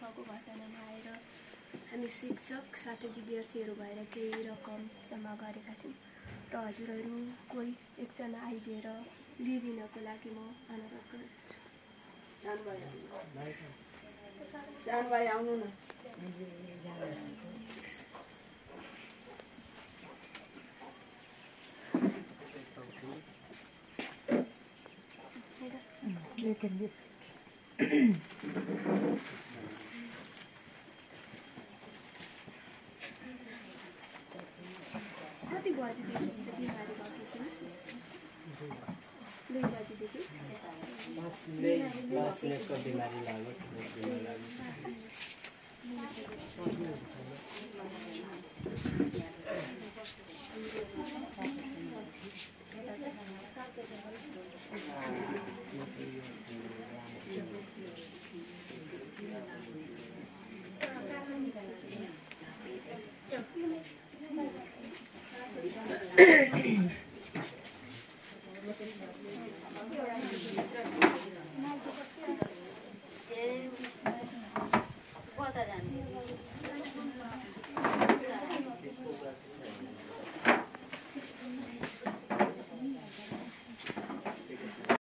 दुःखको घटनामा आएर हामी शिक्षक साथै विद्यार्थीहरू भएर केही रकम जम्मा गरेका छौँ र हजुरहरू कोही एकजना आइदिएर लिइदिनको लागि म अनुरोध गर्दछु। जान भाइ आउनु न। कति बजीदेखि हुन्छ बिमारी भएको थियो? 2 बजीदेखि बिमारी लाग्यो।